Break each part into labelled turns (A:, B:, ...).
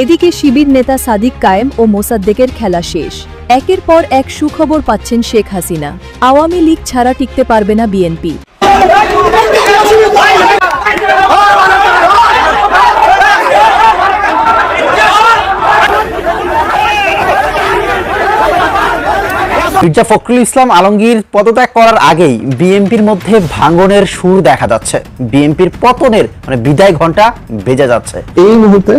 A: এদিকে শিবির নেতা সাদিক কায়েম ও মোসাদ্দেকের খেলা শেষ। একের পর এক সুখবর পাচ্ছেন শেখ হাসিনা। আওয়ামী লীগ ছাড়া টিকতে পারবে না বিএনপি।
B: মির্জা ফখরুল ইসলাম আলমগীর পদত্যাগ করার আগেই বিএনপির মধ্যে ভাঙনের সুর দেখা যাচ্ছে। বিএনপির পতনের বিদায় ঘন্টা বেজে যাচ্ছে।
C: এই মুহূর্তে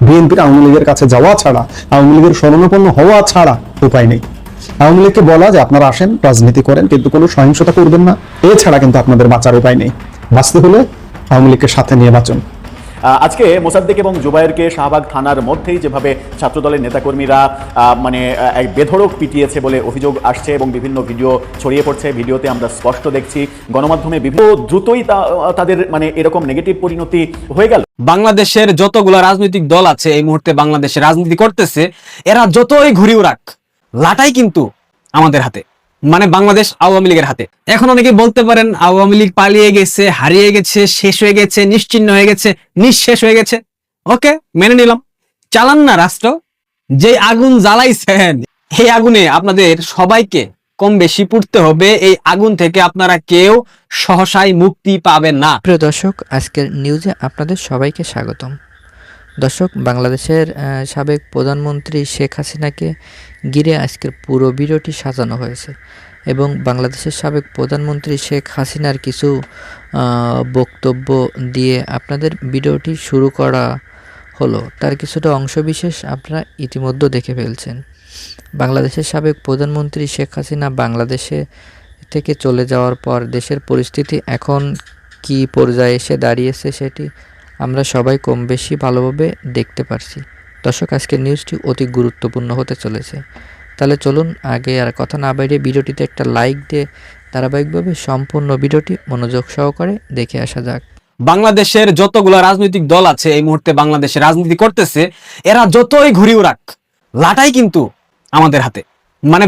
C: বিএনপির আওয়ামী লীগের কাছে যাওয়া ছাড়া, আওয়ামী লীগের শরণাপন্ন হওয়া ছাড়া উপায় নেই। আওয়ামী লীগকে বলা যে আপনারা আসেন, রাজনীতি করেন, কিন্তু কোনো সহিংসতা করবেন না, এছাড়া কিন্তু আপনাদের বাঁচার উপায় নেই। বাঁচতে হলে আওয়ামী লীগকে সাথে নিয়ে বাঁচুন।
D: আজকে মোসাদ্দেক এবং জুবায়েরকে শাহবাগ থানার মধ্যেই যেভাবে ছাত্রদলের নেতাকর্মীরা এক বেধড়ক পিটিয়েছে বলে অভিযোগ আসছে এবং বিভিন্ন ভিডিও ছড়িয়ে পড়ছে। ভিডিওতে আমরা স্পষ্ট দেখছি গণমাধ্যমে বিভিন্ন দ্রুতই তাদের এরকম নেগেটিভ পরিণতি হয়ে গেল।
E: বাংলাদেশের যতগুলো রাজনৈতিক দল আছে এই মুহূর্তে বাংলাদেশে রাজনীতি করতেছে, এরা যতই ঘুরি উড়াক, লাটাই কিন্তু আমাদের হাতে, বাংলাদেশ আওয়ামী লীগের হাতে। এখন অনেকে বলতে পারেন আওয়ামী লীগ পালিয়ে গেছে, হারিয়ে গেছে, শেষ হয়ে গেছে, নিশ্চিহ্ন হয়ে গেছে, নিঃশেষ হয়ে গেছে। ওকে, মেনে নিলাম। চালান না রাষ্ট্র। যে আগুন জ্বালাইছেন, এই আগুনে আপনাদের সবাইকে কম বেশি পুড়তে হবে। এই আগুন থেকে আপনারা কেউ সহসায় মুক্তি পাবেন না।
F: প্রিয় দর্শক, আজকের নিউজে আপনাদের সবাইকে স্বাগতম। দর্শক, বাংলাদেশের সাবেক প্রধানমন্ত্রী শেখ হাসিনাকে ঘিরে আজকের পুরো ভিডিওটি সাজানো হয়েছে এবং বাংলাদেশের সাবেক প্রধানমন্ত্রী শেখ হাসিনার কিছু বক্তব্য দিয়ে আপনাদের ভিডিওটি শুরু করা হলো। তার কিছুটা অংশবিশেষ আপনারা ইতিমধ্যে দেখে ফেলছেন। বাংলাদেশের সাবেক প্রধানমন্ত্রী শেখ হাসিনা বাংলাদেশে থেকে চলে যাওয়ার পর দেশের পরিস্থিতি এখন কি পর্যায়ে এসে দাঁড়িয়েছে সেটি আমরা সবাই কম বেশি ভালোভাবে দেখতে পারছি। দর্শক, আজকের নিউজটি অতি গুরুত্বপূর্ণ হতে চলেছে। তাহলে চলুন আগে আর কথা না বাড়িয়ে ভিডিওটিতে একটা লাইক দিয়ে ধারাবাহিকভাবে সম্পূর্ণ ভিডিওটি মনোযোগ সহকারে দেখে আসা যাক।
E: বাংলাদেশের যতগুলো রাজনৈতিক দল আছে এই মুহূর্তে বাংলাদেশে রাজনীতি করতেছে, এরা যতই ঘুরি উড়াক, লাটাই কিন্তু আমাদের হাতে,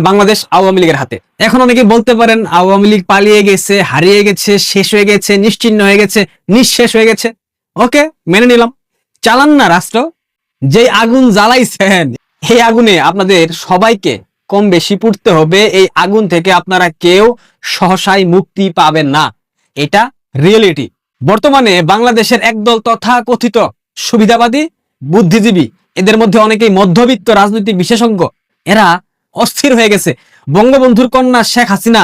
E: বাংলাদেশ আওয়ামী লীগের হাতে। এখন অনেকে বলতে পারেন আওয়ামী লীগ পালিয়ে গেছে, হারিয়ে গেছে, শেষ হয়ে গেছে, নিশ্চিহ্ন হয়ে গেছে, নিঃশেষ হয়ে গেছে। ওকে, মেনে নিলাম। চালান না রাষ্ট্র। যে আগুন জ্বালাইছেন, এই আগুনে আপনাদের সবাইকে কম বেশি পুড়তে হবে। এই আগুন থেকে আপনারা কেউ সহসায় মুক্তি পাবেন না। এটা রিয়েলিটি। বর্তমানে বাংলাদেশের একদল তথাকথিত সুবিধাবাদী বুদ্ধিজীবী, এদের মধ্যে অনেকেই মধ্যবিত্ত রাজনৈতিক বিশেষজ্ঞ, এরা অস্থির হয়ে গেছে। বঙ্গবন্ধুর কন্যা শেখ হাসিনা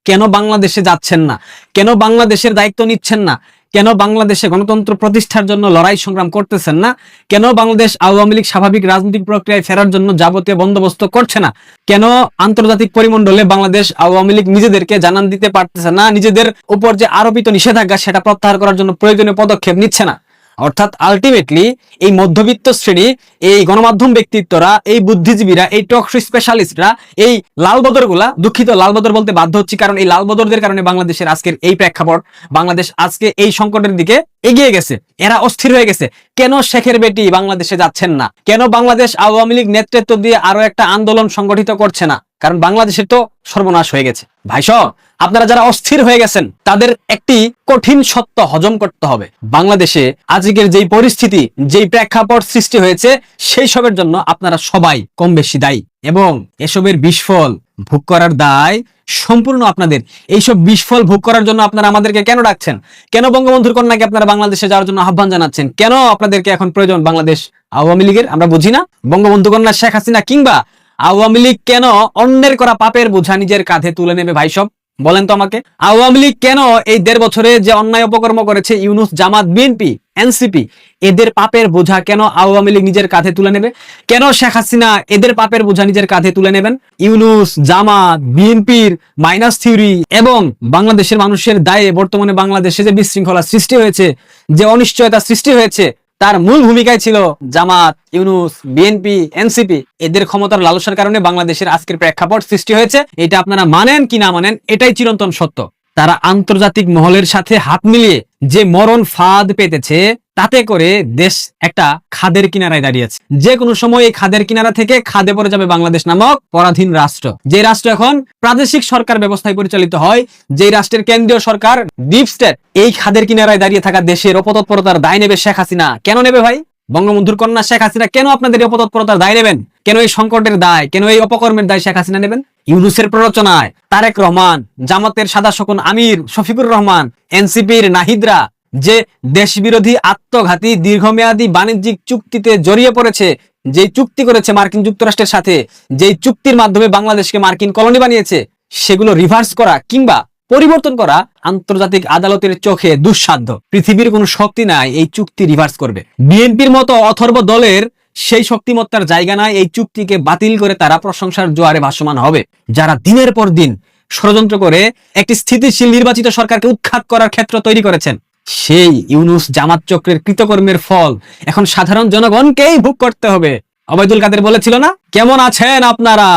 E: কেন বাংলাদেশে যাচ্ছেন না, কেন বাংলাদেশের দায়িত্ব নিচ্ছেন না, কেন বাংলাদেশে গণতন্ত্র প্রতিষ্ঠার জন্য লড়াই সংগ্রাম করতেছেন না, কেন বাংলাদেশ আওয়ামী লীগ স্বাভাবিক রাজনৈতিক প্রক্রিয়ায় ফেরার জন্য যাবতীয় বন্দোবস্ত করছে না, কেন আন্তর্জাতিক পরিমণ্ডলে বাংলাদেশ আওয়ামী লীগ নিজেদেরকে জানান দিতে পারতেছে না, নিজেদের উপর যে আরোপিত নিষেধাজ্ঞা সেটা প্রত্যাহার করার জন্য প্রয়োজনীয় পদক্ষেপ নিচ্ছে না। অর্থাৎ আলটিমেটলি এই মধ্যবিত্ত শ্রেণী, এই গণমাধ্যম ব্যক্তিত্বরা, এই বুদ্ধিজীবীরা, এই টক শো স্পেশালিস্টরা, এই লালবদর গুলা, দুঃখিত লালবদর বলতে বাধ্য হচ্ছি কারণ এই লালবদরদের কারণে বাংলাদেশের আজকের এই প্রেক্ষাপট, বাংলাদেশ আজকে এই সংকটের দিকে এগিয়ে গেছে। এরা অস্থির হয়ে গেছে। কেন শেখের বেটি বাংলাদেশে যাচ্ছেন না, কেন বাংলাদেশ আওয়ামী লীগ নেতৃত্ব দিয়ে আরো একটা আন্দোলন সংগঠিত করছে না, কারণ বাংলাদেশের তো সর্বনাশ হয়ে গেছে। ভাইসো, আপনারা যারা অস্থির হয়ে গেছেন তাদের একটি কঠিন সত্য হজম করতে হবে। বাংলাদেশে আজকের যেই পরিস্থিতি, যেই প্রেক্ষাপট সৃষ্টি হয়েছে, সেই সবের জন্য আপনারা সবাই কম বেশি দায়ী এবং এসবের বিস্ফল ভোগ করার দায় সম্পূর্ণ আপনাদের। এইসব বিস্ফল ভোগ করার জন্য আপনারা আমাদেরকে কেন ডাকছেন, কেন বঙ্গবন্ধুর কন্যাকে আপনারা বাংলাদেশে যাওয়ার জন্য আহ্বান জানাচ্ছেন, কেন আপনাদেরকে এখন প্রয়োজন বাংলাদেশ আওয়ামী লীগের, আমরা বুঝি না। বঙ্গবন্ধু কন্যা শেখ হাসিনা কিংবা আওয়ামী লীগ কেন অন্যের করা পাপের বোঝা নিজের কাঁধে তুলে নেবে? ভাই সব বলেন তো আমাকে। আওয়ামী লীগ কেন এই 1.5 বছরে যে অন্যায় অপকর্ম করেছে, ইউনূস, জামাত, বিএনপি, এনসিপি, এদের পাপের বোঝা কেন আওয়ামী লীগ নিজের কাঁধে তুলে নেবে? কেন শেখ হাসিনা এদের পাপের বোঝা নিজের কাঁধে তুলে নেবেন? ইউনূস, জামাত, বিএনপির মাইনাস থিওরি এবং বাংলাদেশের মানুষের দায়ে বর্তমানে বাংলাদেশে যে বিশৃঙ্খলা সৃষ্টি হয়েছে, যে অনিশ্চয়তা সৃষ্টি হয়েছে, তার মূল ভূমিকায় ছিল জামাত, ইউনূস, বিএনপি, এনসিপি। এদের ক্ষমতার লালসার কারণে বাংলাদেশের আজকের প্রেক্ষাপট সৃষ্টি হয়েছে। এটা আপনারা মানেন কি না মানেন, এটাই চিরন্তন সত্য। তারা আন্তর্জাতিক মহলের সাথে হাত মিলিয়ে যে মরণ ফাঁদ পেতেছে, তাতে করে দেশ একটা খাদের কিনারায় দাঁড়িয়েছে। যে কোনো সময় এই খাদের কিনারা থেকে খাদে পড়ে যাবে বাংলাদেশ নামক পরাধীন রাষ্ট্র। যে রাষ্ট্র এখন প্রাদেশিক সরকার ব্যবস্থায় পরিচালিত হয়, যে রাষ্ট্রের কেন্দ্রীয় সরকার ডিপ স্টেট, এই খাদের কিনারায় দাঁড়িয়ে থাকা দেশের অপতৎপরতার দায় নেবে শেখ হাসিনা। কেন নেবে ভাই? বঙ্গবন্ধুর কন্যা শেখ হাসিনা কেন আপনাদের এই অপতৎপরতার দায় নেবেন? কেন এই সংকটের দায়, কেন এই অপকর্মের দায় শেখ হাসিনা নেবেন? ইউনূসের প্ররোচনায় তারেক রহমান, জামাতের সাদা শকুন আমির শফিকুর রহমান, এনসিপির নাহিদরা যে দেশবিরোধী আত্মঘাতী দীর্ঘমেয়াদী বাণিজ্যিক চুক্তিতে জড়িয়ে পড়েছে, যেই চুক্তি করেছে মার্কিন যুক্তরাষ্ট্রের সাথে, যেই চুক্তির মাধ্যমে বাংলাদেশকে মার্কিন কলোনি বানিয়েছে, সেগুলো রিভার্স করা কিংবা পরিবর্তন করা আন্তর্জাতিক আদালতের চোখে দুঃসাধ্য। পৃথিবীর কোনো শক্তি নাই এই চুক্তি রিভার্স করবে। বিএনপির মতো অথর্ব দলের সেই শক্তিমত্তার জায়গা নাই এই চুক্তিকে বাতিল করে তারা প্রশংসার জোয়ারে ভাসমান হবে। যারা দিনের পর দিন ষড়যন্ত্র করে একটি স্থিতিশীল নির্বাচিত সরকারকে উৎখাত করার ক্ষেত্র তৈরি করেছেন, সেই ইউনূস জামাত চক্রের কৃতকর্মের ফল এখন সাধারণ জনগণকেই ভোগ করতে হবে। ওবায়দুল কাদের বলেছিল না, কেমন আছেন আপনারা?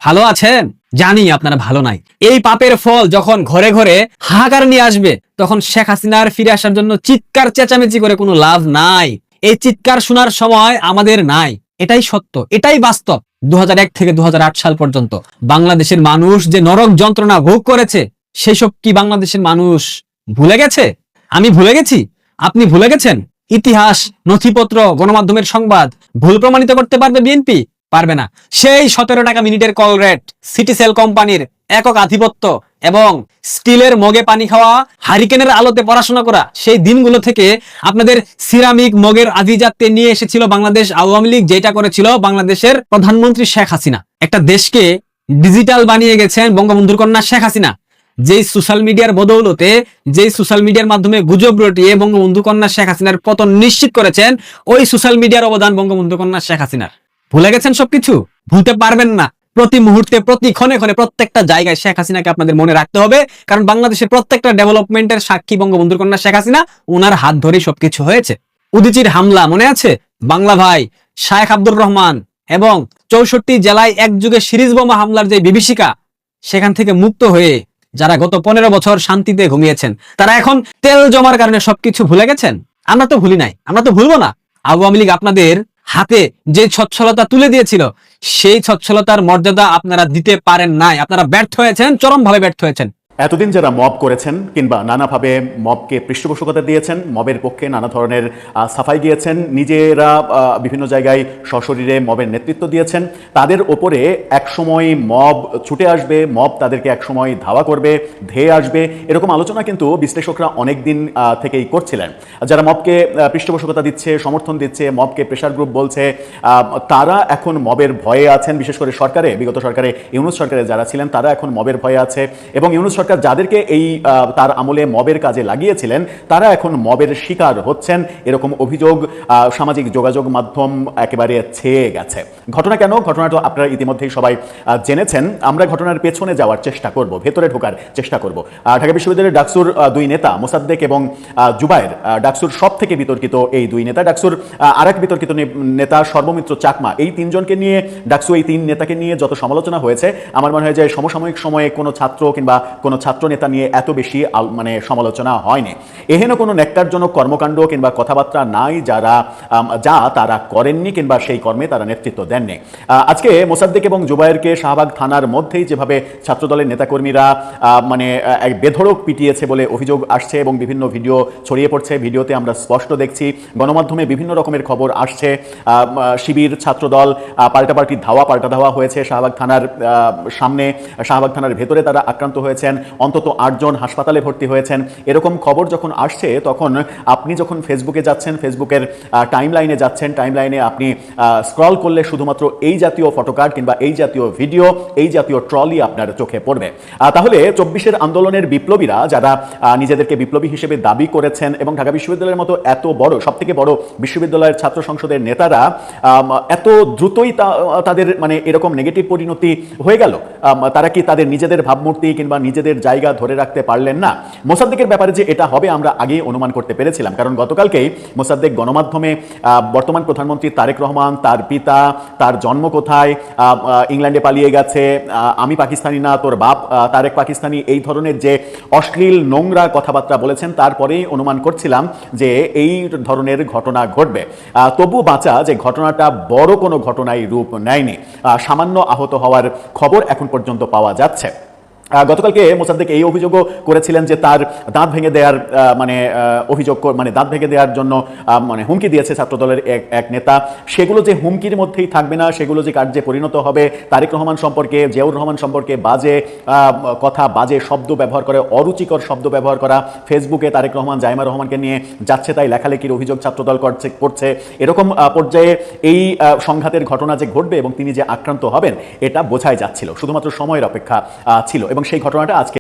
E: ভালো আছেন? জানি আপনারা ভালো নাই। এই পাপের ফল যখন ঘরে ঘরে হাহাকার নিয়ে আসবে, তখন শেখ হাসিনার ফিরে আসার জন্য চিৎকার চেঁচামেচি করে কোনো লাভ নাই। এই চিৎকার শোনার সময় আমাদের নাই। এটাই সত্য, এটাই বাস্তব। 2001 থেকে 2008 সাল পর্যন্ত বাংলাদেশের মানুষ যে নরক যন্ত্রণা ভোগ করেছে, সেই সব কি বাংলাদেশের মানুষ ভুলে গেছে? আমি ভুলে গেছি? আপনি ভুলে গেছেন? ইতিহাস, নথিপত্র, গণমাধ্যমের সংবাদ ভুল প্রমাণিত করতে পারবে বিএনপি? পারবে না। সেই 17 টাকা মিনিটের কল রেট, সিটিসেল কোম্পানির একক আধিপত্য এবং স্টিলের মগে পানি খাওয়া, হারিকেনের আলোতে পড়াশোনা করা, সেই দিনগুলো থেকে আপনাদের সিরামিক মগের আভিজাত্যে নিয়ে এসেছিল বাংলাদেশ আওয়ামী লীগ, যেটা করেছিল বাংলাদেশের প্রধানমন্ত্রী শেখ হাসিনা। একটা দেশকে ডিজিটাল বানিয়ে গেছেন বঙ্গবন্ধুর কন্যা শেখ হাসিনা। যেই সোশ্যাল মিডিয়ার বদৌলতে, যেই সোশ্যাল মিডিয়ার মাধ্যমে গুজব রটিয়ে বঙ্গবন্ধু কন্যা শেখ হাসিনার পতন নিশ্চিত করেছেন, ওই সোশ্যাল মিডিয়ার অবদান বঙ্গবন্ধু কন্যা শেখ হাসিনার। ভুলে গেছেন সবকিছু? ভুলতে পারবেন না। প্রতি মুহূর্তে, প্রতি ক্ষণে ক্ষণে, প্রত্যেকটা জায়গায় শেখ হাসিনাকে আপনাদের মনে রাখতে হবে, কারণ বাংলাদেশের প্রত্যেকটা ডেভেলপমেন্টের সাক্ষী বঙ্গবন্ধুর কন্যা শেখ হাসিনা। ওনার হাত ধরেই সবকিছু হয়েছে। উদীচীর হামলা মনে আছে? বাংলা ভাই শায়েখ আব্দুর রহমান এবং 64 জেলায় একযুগে সিরিজ বোমা হামলার যে বিভীষিকা, সেখান থেকে মুক্ত হয়ে যারা গত 15 বছর শান্তিতে ঘুমিয়েছেন, তারা এখন তেল জমার কারণে সবকিছু ভুলে গেছেন। আমরা তো ভুলি নাই, আমরা তো ভুলবো না। আওয়ামী লীগ আপনাদের হাতে যে সচ্ছলতা তুলে দিয়েছিল, সেই সচ্ছলতার মর্যাদা আপনারা দিতে পারেন নাই। আপনারা ব্যর্থ হয়েছেন, চরমভাবে ব্যর্থ হয়েছেন।
D: এতদিন যারা মব করেছেন কিংবা নানাভাবে মবকে পৃষ্ঠপোষকতা দিয়েছেন, মবের পক্ষে নানা ধরনের সাফাই গিয়েছেন, নিজেরা বিভিন্ন জায়গায় সশরীরে মবের নেতৃত্ব দিয়েছেন, তাদের ওপরে একসময় মব ছুটে আসবে, মব তাদেরকে একসময় ধাওয়া করবে, ধেয়ে আসবে, এরকম আলোচনা কিন্তু বিশ্লেষকরা অনেক দিন থেকেই করছিলেন। যারা মবকে পৃষ্ঠপোষকতা দিচ্ছে, সমর্থন দিচ্ছে, মবকে প্রেশার গ্রুপ বলছে, তারা এখন মবের ভয়ে আছেন। বিশেষ করে সরকারে, বিগত সরকারে ইউনূস সরকারে যারা ছিলেন, তারা এখন মবের ভয়ে আছে। এবং ইউনূস সরকার যাদেরকে এই তার আমলে মবের কাজে লাগিয়েছিলেন, তারা এখন মবের শিকার হচ্ছেন, এরকম অভিযোগ সামাজিক যোগাযোগ মাধ্যম একেবারে ছেয়ে গেছে। ঘটনা কেন? ঘটনাটা আপনারা ইতিমধ্যেই সবাই জেনেছেন। আমরা ঘটনার পেছনে যাওয়ার চেষ্টা করব, ভেতরে ঢোকার চেষ্টা করব। ঢাকা বিশ্ববিদ্যালয়ের ডাকসুর দুই নেতা মোসাদ্দেক এবং জুবায়ের, ডাকসুর সব থেকে বিতর্কিত এই দুই নেতা, ডাকসুর আরেক বিতর্কিত নেতা সর্বমিত্র চাকমা, এই তিনজনকে নিয়ে, ডাকসু এই তিন নেতাকে নিয়ে যত সমালোচনা হয়েছে, আমার মনে হয় যে সমসাময়িক সময়ে কোনো ছাত্র কিংবা কোনো ছাত্র নেতা নিয়ে এত বেশি সমালোচনা হয়নি। এহেন কোনো ন্যাক্কারজনক কর্মকাণ্ড কিংবা কথাবার্তা নাই যা তারা করেননি কিংবা সেই কর্মে তারা নেতৃত্ব দেননি। আজকে মোসাদ্দেক এবং জুবায়েরকে শাহবাগ থানার মধ্যেই যেভাবে ছাত্রদলের নেতাকর্মীরা এক বেধড়ক পিটিয়েছে বলে অভিযোগ আসছে এবং বিভিন্ন ভিডিও ছড়িয়ে পড়ছে। ভিডিওতে আমরা স্পষ্ট দেখছি, গণমাধ্যমে বিভিন্ন রকমের খবর আসছে, শিবির, ছাত্রদল পাল্টাপাল্টি পাল্টা ধাওয়া হয়েছে শাহবাগ থানার সামনে, শাহবাগ থানার ভেতরে তারা আক্রান্ত হয়েছেন, অন্তত 8 জন হাসপাতালে ভর্তি হয়েছেন। এরকম খবর যখন আসছে, তখন আপনি যখন ফেসবুকে যাচ্ছেন, ফেসবুকের টাইমলাইনে যাচ্ছেন, টাইমলাইনে আপনি স্ক্রল করলে শুধুমাত্র এই জাতীয় ফটোকার্ড কিংবা এই জাতীয় ভিডিও, এই জাতীয় ট্রলি আপনার চোখে পড়বে। তাহলে 24-এর আন্দোলনের বিপ্লবীরা, যারা নিজেদেরকে বিপ্লবী হিসেবে দাবি করেছেন এবং ঢাকা বিশ্ববিদ্যালয়ের মতো এত বড়, সবথেকে বড় বিশ্ববিদ্যালয়ের ছাত্র সংসদের নেতারা এত দ্রুতই তাদের এরকম নেগেটিভ পরিণতি হয়ে গেল। তারা কি তাদের নিজেদের ভাবমূর্তি কিংবা নিজেদের জায়গা ধরে রাখতে পারলেন না? মোসাদ্দেকের ব্যাপারে যে এটা হবে আমরা আগে অনুমান করতে পেরেছিলাম, কারণ গতকালকেই মোসাদ্দেক গণমাধ্যমে বর্তমান প্রধানমন্ত্রী তারেক রহমান, তার পিতা, তার জন্ম কোথায়, ইংল্যান্ডে পালিয়ে গেছে, আমি পাকিস্তানি না, তোর বাপ তারেক পাকিস্তানি, এই ধরনের যে অশ্লীল নোংরা কথাবার্তা বলেছেন, তারপরেই অনুমান করছিলাম যে এই ধরনের ঘটনা ঘটবে। তবু বাঁচা যে ঘটনাটা বড় কোনো ঘটনায় রূপ নেয়নি, সামান্য আহত হওয়ার খবর এখন পর্যন্ত পাওয়া যাচ্ছে। গতকালকে মোসাদ্দেক এই অভিযোগও করেছিলেন যে তার দাঁত ভেঙে দেওয়ার দাঁত ভেঙে দেওয়ার জন্য মানে হুমকি দিয়েছে ছাত্রদলের এক নেতা। সেগুলো যে হুমকির মধ্যেই থাকবে না, সেগুলো যে কার্যে পরিণত হবে, তারেক রহমান সম্পর্কে, জিয়াউর রহমান সম্পর্কে বাজে কথা, বাজে শব্দ ব্যবহার করে, অরুচিকর শব্দ ব্যবহার করা, ফেসবুকে তারেক রহমান জাইমা রহমানকে নিয়ে যাচ্ছে তাই লেখালেখির অভিযোগ ছাত্রদল করছে, এরকম পর্যায়ে এই সংঘাতের ঘটনা যে ঘটবে এবং তিনি যে আক্রান্ত হবেন এটা বোঝাই যাচ্ছিল, শুধুমাত্র সময়ের অপেক্ষা ছিল এবং সেই ঘটনাটা আজকে